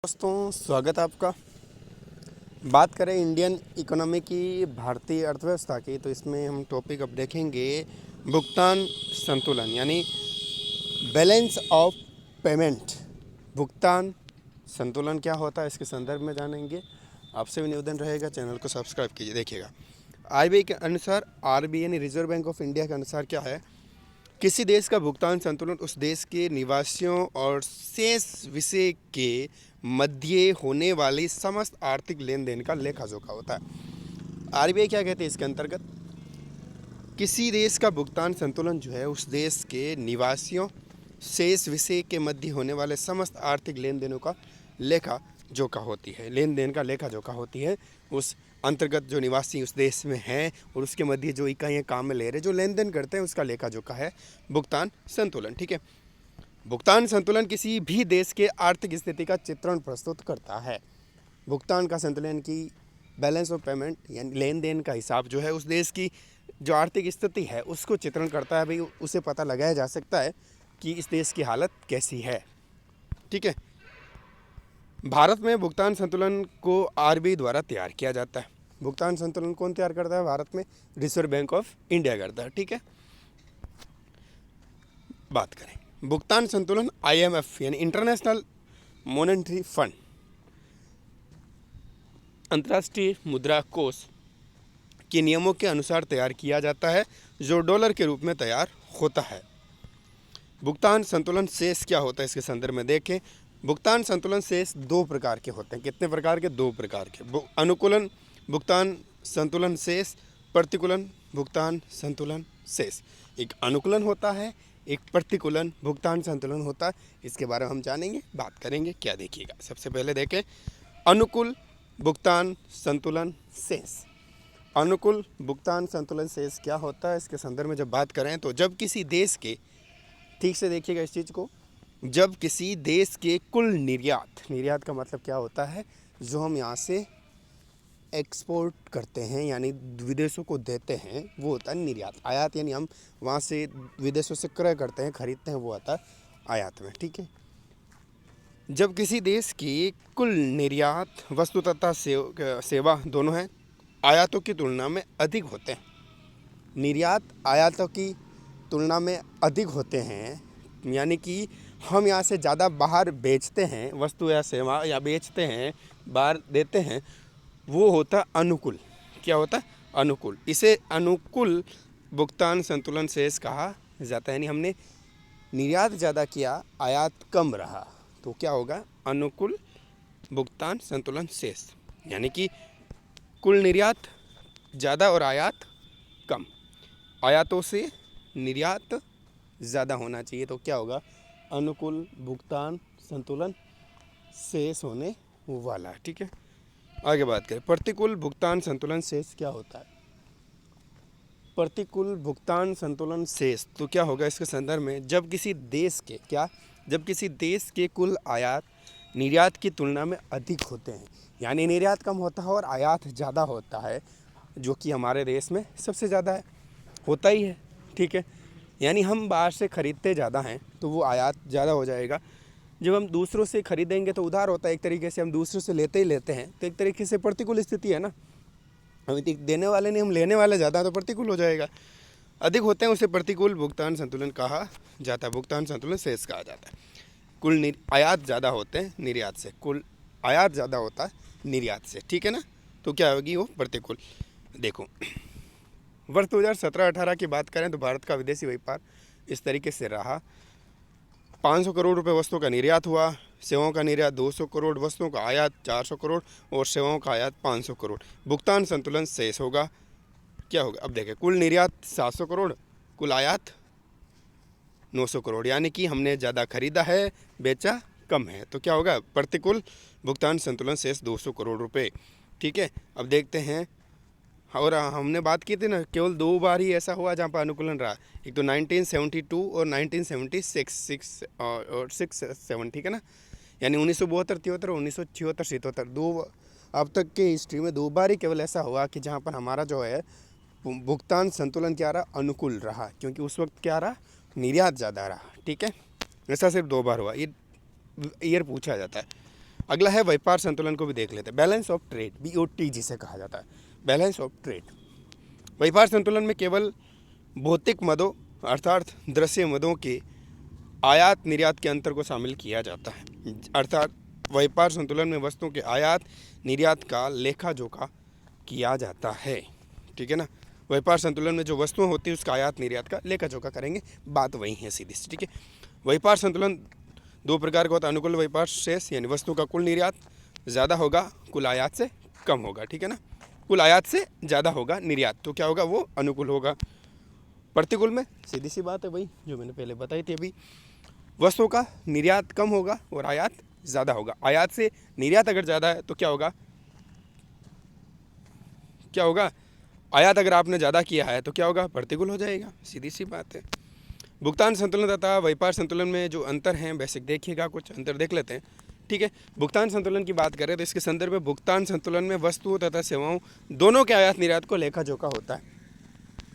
दोस्तों, स्वागत है आपका। बात करें इंडियन इकोनॉमी की, भारतीय अर्थव्यवस्था की, तो इसमें हम टॉपिक अब देखेंगे भुगतान संतुलन यानी बैलेंस ऑफ पेमेंट। भुगतान संतुलन क्या होता है, इसके संदर्भ में जानेंगे। आपसे भी निवेदन रहेगा, चैनल को सब्सक्राइब कीजिए। देखिएगा, आरबीआई के अनुसार, आरबीआई यानी रिजर्व बैंक ऑफ इंडिया के अनुसार क्या है, किसी देश का भुगतान संतुलन उस देश के निवासियों और शेष विषय के मध्य होने वाली समस्त आर्थिक लेन देन का लेखा जोखा होता है। आरबीआई क्या कहते हैं इसके अंतर्गत, किसी देश का भुगतान संतुलन जो है उस देश के निवासियों शेष विषय के मध्य होने वाले समस्त आर्थिक लेन देनों का लेखा जोखा होती है। लेन देन का लेखा जोखा होती है उस अंतर्गत जो निवासी उस देश में हैं और उसके मध्य जो इकाइयाँ काम में ले रहे, जो लेन देन करते हैं, उसका लेखा जोखा है भुगतान संतुलन। ठीक है, भुगतान संतुलन किसी भी देश के आर्थिक स्थिति का चित्रण प्रस्तुत करता है। भुगतान का संतुलन की बैलेंस ऑफ पेमेंट यानी लेन देन का हिसाब जो है उस देश की जो आर्थिक स्थिति है उसको चित्रण करता है। भाई, उसे पता लगाया जा सकता है कि इस देश की हालत कैसी है। ठीक है, भारत में भुगतान संतुलन को आरबीआई द्वारा तैयार किया जाता है। भुगतान संतुलन कौन तैयार करता है भारत में? रिजर्व बैंक ऑफ इंडिया करता है। ठीक है, बात करें भुगतान संतुलन आईएमएफ यानी इंटरनेशनल मॉनेटरी फंड, अंतर्राष्ट्रीय मुद्रा कोष के नियमों के अनुसार तैयार किया जाता है, जो डॉलर के रूप में तैयार होता है। भुगतान संतुलन शेष क्या होता है इसके संदर्भ में देखें। भुगतान संतुलन शेष दो प्रकार के होते हैं। कितने प्रकार के? दो प्रकार के। अनुकूलन भुगतान संतुलन शेष, प्रतिकूलन भुगतान संतुलन शेष। एक अनुकूलन होता है, एक प्रतिकूलन भुगतान संतुलन होता है। इसके बारे में हम जानेंगे, बात करेंगे। क्या देखिएगा, सबसे पहले देखें अनुकूल भुगतान संतुलन शेष। अनुकूल भुगतान संतुलन शेष क्या होता है इसके संदर्भ में जब बात करें तो जब किसी देश के, ठीक से देखिएगा इस चीज़ को, जब किसी देश के कुल निर्यात का मतलब क्या होता है, जो हम यहाँ से एक्सपोर्ट करते हैं यानी विदेशों को देते हैं, वो होता है निर्यात। आयात यानी हम वहाँ से विदेशों से क्रय करते हैं, खरीदते हैं, वो आता है आयात में। ठीक है, जब किसी देश की कुल निर्यात वस्तु तथा सेवा दोनों हैं आयातों की तुलना में अधिक होते हैं, निर्यात आयातों की तुलना में अधिक होते हैं, यानी कि हम यहाँ से ज़्यादा बाहर बेचते हैं वस्तु या सेवा, या बेचते हैं बाहर देते हैं, वो होता अनुकूल। क्या होता है? अनुकूल। इसे अनुकूल भुगतान संतुलन शेष कहा जाता है। यानी हमने निर्यात ज़्यादा किया, आयात कम रहा, तो क्या होगा? अनुकूल भुगतान संतुलन शेष। यानी कि कुल निर्यात ज़्यादा और आयात कम, आयातों से निर्यात ज़्यादा होना चाहिए, तो क्या होगा? अनुकूल भुगतान संतुलन शेष होने वाला है। ठीक है, आगे बात करें प्रतिकूल भुगतान संतुलन शेष क्या होता है। प्रतिकूल भुगतान संतुलन शेष तो क्या होगा इसके संदर्भ में, जब किसी देश के कुल आयात निर्यात की तुलना में अधिक होते हैं, यानी निर्यात कम होता है और आयात ज़्यादा होता है, जो कि हमारे देश में सबसे ज़्यादा है, होता ही है। ठीक है, यानी हम बाहर से ख़रीदते ज़्यादा हैं तो वो आयात ज़्यादा हो जाएगा। जब हम दूसरों से ख़रीदेंगे तो उधार होता है, एक तरीके से हम दूसरों से लेते ही लेते हैं, तो एक तरीके से प्रतिकूल स्थिति है ना। हम देने वाले नहीं, हम लेने वाले ज़्यादा, तो प्रतिकूल हो जाएगा। अधिक होते हैं उसे प्रतिकूल भुगतान संतुलन कहा जाता है, भुगतान संतुलन शेष कहा जाता है। कुल आयात ज़्यादा होते हैं निर्यात से, कुल आयात ज़्यादा होता है निर्यात से। ठीक है ना, तो क्या होगी? वो प्रतिकूल। देखो, वर्ष 2017-18 की बात करें तो भारत का विदेशी व्यापार इस तरीके से रहा। 500 करोड़ रुपए वस्तुओं का निर्यात हुआ, सेवाओं का निर्यात 200 करोड़, वस्तुओं का आयात 400 करोड़ और सेवाओं का आयात 500 करोड़। भुगतान संतुलन शेष होगा, क्या होगा? अब देखें, कुल निर्यात 700 करोड़, कुल आयात 900 करोड़, यानी कि हमने ज़्यादा खरीदा है, बेचा कम है, तो क्या होगा? प्रतिकूल भुगतान संतुलन शेष 200 करोड़ रुपए। ठीक है, अब देखते हैं। और हमने बात की थी ना, केवल दो बार ही ऐसा हुआ जहाँ पर अनुकूलन रहा, एक तो 1972 और 1976 और 67। ठीक है ना, यानी 1972, 73 और 1976, 77 दो, अब तक के हिस्ट्री में दो बार ही केवल ऐसा हुआ कि जहाँ पर हमारा जो है भुगतान संतुलन क्या रहा? अनुकूल रहा, क्योंकि उस वक्त क्या रहा? निर्यात ज़्यादा रहा। ठीक है, ऐसा सिर्फ दो बार हुआ, ये ईयर पूछा जाता है। अगला है व्यापार संतुलन को भी देख लेते हैं। बैलेंस ऑफ ट्रेड, BOT जिसे कहा जाता है, बैलेंस ऑफ ट्रेड। व्यापार संतुलन में केवल भौतिक मदों अर्थात दृश्य मदों के आयात निर्यात के अंतर को शामिल किया जाता है। अर्थात व्यापार संतुलन में वस्तुओं के आयात निर्यात का लेखा जोखा किया जाता है, ठीक है ना। व्यापार संतुलन में जो वस्तुएं होती है उसका आयात निर्यात का लेखा जोखा करेंगे, बात वही है सीधी सी, ठीक है। व्यापार संतुलन दो प्रकार का होता है। अनुकूल व्यापार शेष यानी वस्तु का कुल निर्यात ज़्यादा होगा, कुल आयात से कम होगा, ठीक है ना। कुल आयात से ज़्यादा होगा निर्यात, तो क्या होगा, वो अनुकूल होगा। प्रतिकूल में सीधी सी बात है वही जो मैंने पहले बताई थी अभी, वस्तुओं का निर्यात कम होगा और आयात ज़्यादा होगा। आयात से निर्यात अगर ज़्यादा है तो क्या होगा, क्या होगा, आयात अगर आपने ज़्यादा किया है तो क्या होगा, प्रतिकूल हो जाएगा, सीधी सी बात है। भुगतान संतुलन तथा व्यापार संतुलन में जो अंतर हैं बेसिक देखिएगा, कुछ अंतर देख लेते हैं, ठीक है। भुगतान संतुलन की बात करें तो इसके संदर्भ में भुगतान संतुलन में वस्तुओं तथा सेवाओं दोनों के आयात निर्यात को लेखा जोखा होता है।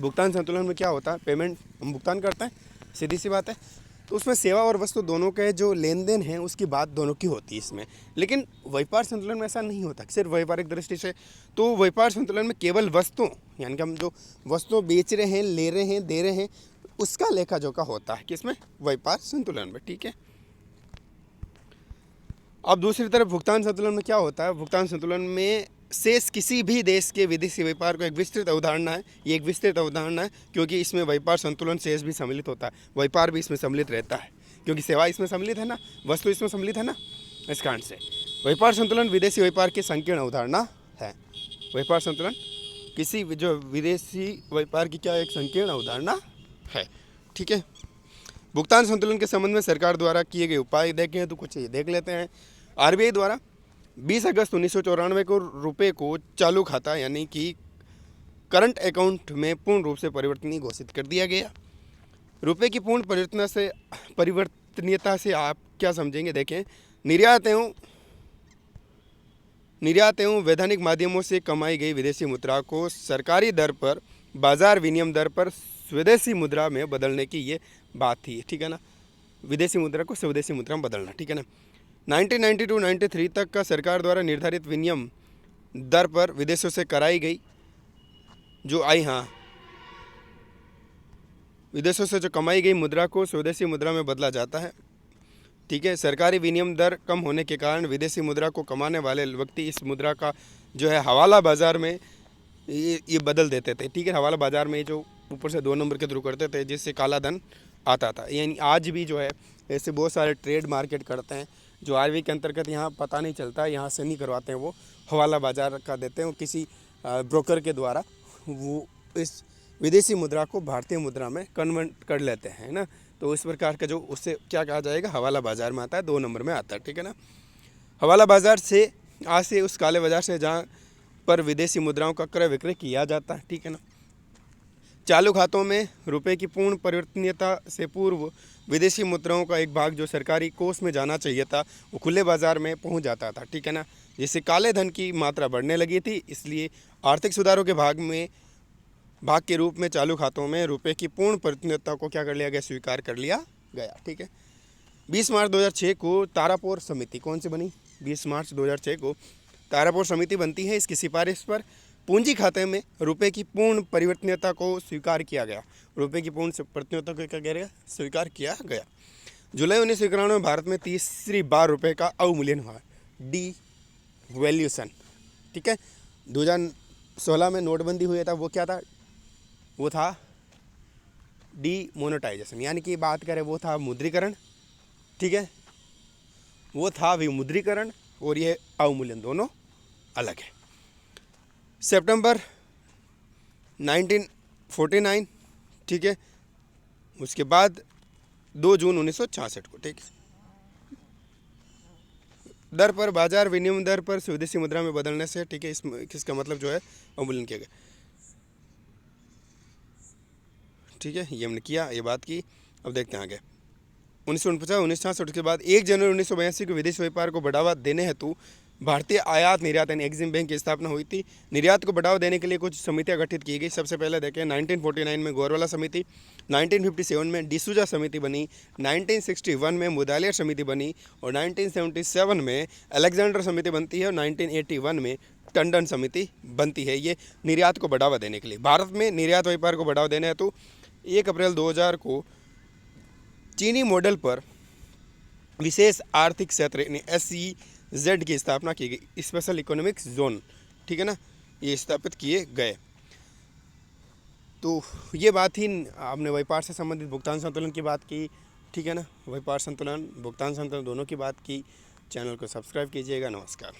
भुगतान संतुलन में क्या होता है, पेमेंट हम भुगतान करते हैं, सीधी सी बात है, तो उसमें सेवा और वस्तु दोनों के जो लेन देन है उसकी बात दोनों की होती है इसमें। लेकिन व्यापार संतुलन में ऐसा नहीं होता, सिर्फ व्यापारिक दृष्टि से। तो व्यापार संतुलन में केवल वस्तुओं यानी कि हम जो वस्तु बेच रहे हैं, ले रहे हैं, दे रहे हैं, उसका लेखा जोखा होता है किसमें, व्यापार संतुलन में, ठीक है। अब दूसरी तरफ भुगतान संतुलन में क्या होता है, भुगतान संतुलन में शेष किसी भी देश के विदेशी व्यापार को एक विस्तृत अवधारणा है। ये एक विस्तृत अवधारणा है क्योंकि इसमें व्यापार संतुलन शेष भी सम्मिलित होता है, व्यापार भी इसमें सम्मिलित रहता है क्योंकि सेवा इसमें सम्मिलित है ना, वस्तु इसमें सम्मिलित है ना, इस कारण से व्यापार संतुलन विदेशी व्यापार की संकीर्ण अवधारणा है। व्यापार संतुलन किसी जो विदेशी व्यापार की क्या एक संकीर्ण अवधारणा है, ठीक है। भुगतान संतुलन के संबंध में सरकार द्वारा किए गए उपाय देखें तो कुछ ये देख लेते हैं। RBI द्वारा 20 अगस्त 1994 को रुपए को चालू खाता यानी कि करंट अकाउंट में पूर्ण रूप से परिवर्तनीय घोषित कर दिया गया। रुपए की पूर्ण परिवर्तनीयता से आप क्या समझेंगे, देखें, निर्यात एवं वैधानिक माध्यमों से कमाई गई विदेशी मुद्रा को सरकारी दर पर बाजार विनिमय दर पर स्वदेशी मुद्रा में बदलने की ये बात थी, ठीक है ना। विदेशी मुद्रा को स्वदेशी मुद्रा में बदलना, ठीक है ना। 1992-93 तक का सरकार द्वारा निर्धारित विनिमय दर पर विदेशों से कराई गई जो विदेशों से जो कमाई गई मुद्रा को स्वदेशी मुद्रा में बदला जाता है, ठीक है। सरकारी विनिमय दर कम होने के कारण विदेशी मुद्रा को कमाने वाले व्यक्ति इस मुद्रा का जो है हवाला बाजार में ये बदल देते थे, ठीक है। हवाला बाजार में जो ऊपर से 2 नंबर के थ्रू करते थे जिससे काला धन आता था। यानी आज भी जो है ऐसे बहुत सारे ट्रेड मार्केट करते हैं जो RBI के अंतर्गत यहाँ पता नहीं चलता, यहाँ से नहीं करवाते हैं, वो हवाला बाजार का देते हैं, किसी ब्रोकर के द्वारा वो इस विदेशी मुद्रा को भारतीय मुद्रा में कन्वर्ट कर लेते हैं ना। तो इस प्रकार का जो उससे क्या कहा जाएगा, हवाला बाजार में आता है, 2 नंबर में आता है, ठीक है ना। हवाला बाजार से आज से उस काले बाजार से जहाँ पर विदेशी मुद्राओं का क्रय विक्रय किया जाता है, ठीक है ना। चालू खातों में रुपए की पूर्ण परिवर्तनीयता से पूर्व विदेशी मुद्राओं का एक भाग जो सरकारी कोष में जाना चाहिए था वो खुले बाजार में पहुंच जाता था, ठीक है ना। जिससे काले धन की मात्रा बढ़ने लगी थी, इसलिए आर्थिक सुधारों के भाग के रूप में चालू खातों में रुपए की पूर्ण परिवर्तनीयता को क्या कर लिया गया, स्वीकार कर लिया गया, ठीक है। 20 मार्च 2006 को तारापोर समिति कौन सी बनी, 20 मार्च 2006 को तारापोर समिति बनती है। इसकी सिफारिश पर पूंजी खाते में रुपए की पूर्ण परिवर्तनीयता को स्वीकार किया गया। रुपए की पूर्ण परिवर्तनीयता को क्या गया, स्वीकार किया गया। जुलाई 1991 में भारत में तीसरी बार रुपए का अवमूल्यन हुआ, डिवैल्यूएशन, ठीक है। 2016 में नोटबंदी हुई था, वो क्या था, वो था डीमोनेटाइजेशन, यानी कि बात करें वो था मुद्रीकरण, ठीक है। वो था विमुद्रीकरण और ये अवमूल्यन दोनों अलग है। सितंबर 1949, ठीक है। उसके बाद 2 जून 1966 को, ठीक है। दर पर बाजार विनिमय दर पर स्वदेशी मुद्रा में बदलने से, ठीक है, इसका मतलब जो है अवमूल्यन किया गया, ठीक है। ये हमने किया, ये बात की। अब देखते हैं आगे। 1949, 1966 के बाद 1 जनवरी 1982 को विदेश व्यापार को बढ़ावा देने हेतु भारतीय आयात निर्यात यानी एग्जिम बैंक की स्थापना हुई थी। निर्यात को बढ़ावा देने के लिए कुछ समितियां गठित की गई। सबसे पहले देखें 1949 में गोरवाला समिति, 1957 में डिसूजा समिति बनी, 1961 में मुदालियर समिति बनी और 1977 में अलेक्जेंडर समिति बनती है और 1981 में टंडन समिति बनती है। ये निर्यात को बढ़ावा देने के लिए। भारत में निर्यात व्यापार को बढ़ावा देने हेतु 1 अप्रैल 2000 को चीनी मॉडल पर विशेष आर्थिक क्षेत्र यानी SEZ की स्थापना की गई, स्पेशल इकोनॉमिक जोन, ठीक है ना, ये स्थापित किए गए। तो ये बात ही आपने व्यापार से संबंधित भुगतान संतुलन की बात की, ठीक है ना, व्यापार संतुलन भुगतान संतुलन दोनों की बात की। चैनल को सब्सक्राइब कीजिएगा। नमस्कार।